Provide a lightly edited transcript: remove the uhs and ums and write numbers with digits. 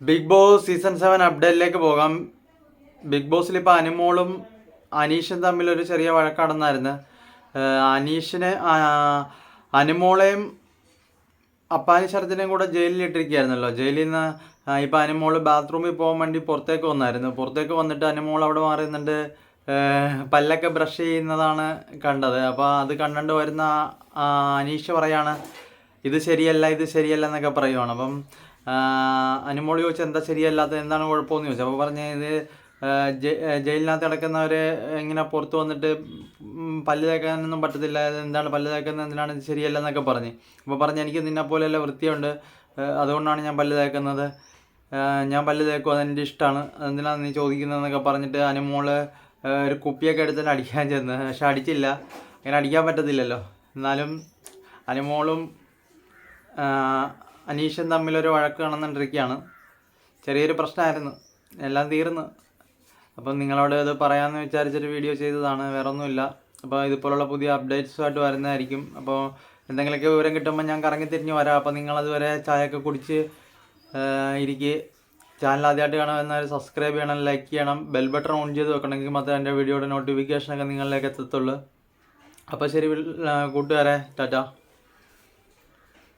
Big boss season 7 അപ്ഡേറ്റിലേക്ക് പോകാം. Big ബോസിൽ ഇപ്പോൾ അനുമോളും അനീഷും തമ്മിലൊരു ചെറിയ വഴക്കടന്നായിരുന്നു. അനീഷിനെ അനുമോളെയും അപ്പാനി ശരത്തിനെയും കൂടെ ജയിലിൽ ഇട്ടിരിക്കുകയായിരുന്നല്ലോ. ജയിലിൽ നിന്ന് ഇപ്പോൾ അനുമോൾ ബാത്റൂമിൽ പോകാൻ വേണ്ടി പുറത്തേക്ക് വന്നായിരുന്നു. പുറത്തേക്ക് വന്നിട്ട് അനുമോൾ അവിടെ മാറിയുന്നുണ്ട്, പല്ലൊക്കെ ബ്രഷ് ചെയ്യുന്നതാണ് കണ്ടത്. അപ്പോൾ അത് കണ്ടുകൊണ്ട് വരുന്ന അനീഷ് പറയാണ് ഇത് ശരിയല്ല എന്നൊക്കെ പറയുവാണ്. അപ്പം അനുമോൾ ചോദിച്ചു എന്താ ശരിയല്ലാത്തത്, എന്താണ് കുഴപ്പമെന്ന് ചോദിച്ചു. അപ്പോൾ പറഞ്ഞ് ഇത് ജയിലിനകത്ത് കിടക്കുന്നവർ ഇങ്ങനെ പുറത്ത് വന്നിട്ട് പല്ല് തേക്കാനൊന്നും പറ്റത്തില്ല, എന്താണ് പല്ല് തേക്കുന്നത്, എന്തിനാണ് ഇത് ശരിയല്ല എന്നൊക്കെ പറഞ്ഞ്. അപ്പോൾ പറഞ്ഞ് എനിക്ക് നിന്നെപ്പോലെയല്ല വൃത്തിയുണ്ട്, അതുകൊണ്ടാണ് ഞാൻ പല്ല് തേക്കുന്നത്, ഞാൻ പല്ല് തേക്കും, അതെൻ്റെ ഇഷ്ടമാണ്, എന്തിനാണ് നീ ചോദിക്കുന്നതെന്നൊക്കെ പറഞ്ഞിട്ട് അനുമോൾ ഒരു കുപ്പിയൊക്കെ എടുത്തിട്ട് അടിക്കാൻ ചെന്ന്. പക്ഷെ അടിച്ചില്ല, അങ്ങനെ അടിക്കാൻ പറ്റത്തില്ലല്ലോ. എന്നാലും അനുമോളും അനീഷും തമ്മിലൊരു വഴക്ക് നടന്നുകൊണ്ടിരിക്കുകയാണ്. ചെറിയൊരു പ്രശ്നമായിരുന്നു, എല്ലാം തീർന്നു. അപ്പം നിങ്ങളോട് ഇത് പറയാമെന്ന് വിചാരിച്ചൊരു വീഡിയോ ചെയ്തതാണ്, വേറെ ഒന്നുമില്ല. അപ്പോൾ ഇതുപോലുള്ള പുതിയ അപ്ഡേറ്റ്സുമായിട്ട് വരുന്നതായിരിക്കും. അപ്പോൾ എന്തെങ്കിലുമൊക്കെ വിവരം കിട്ടുമ്പോൾ ഞാൻ കറങ്ങി തിരിഞ്ഞ് വരാം. അപ്പോൾ നിങ്ങളതുവരെ ചായയൊക്കെ കുടിച്ച് ഇരിക്കുക. ചാനൽ ആദ്യമായിട്ട് കാണുമെന്നാൽ സബ്സ്ക്രൈബ് ചെയ്യണം, ലൈക്ക് ചെയ്യണം, ബെൽ ബട്ടൺ ഓൺ ചെയ്ത് വെക്കണമെങ്കിൽ മാത്രമേ എൻ്റെ വീഡിയോയുടെ നോട്ടിഫിക്കേഷനൊക്കെ നിങ്ങളിലേക്ക് എത്തത്തുള്ളൂ. അപ്പോൾ ശരി കൂട്ടുകാരെ, ടാറ്റ.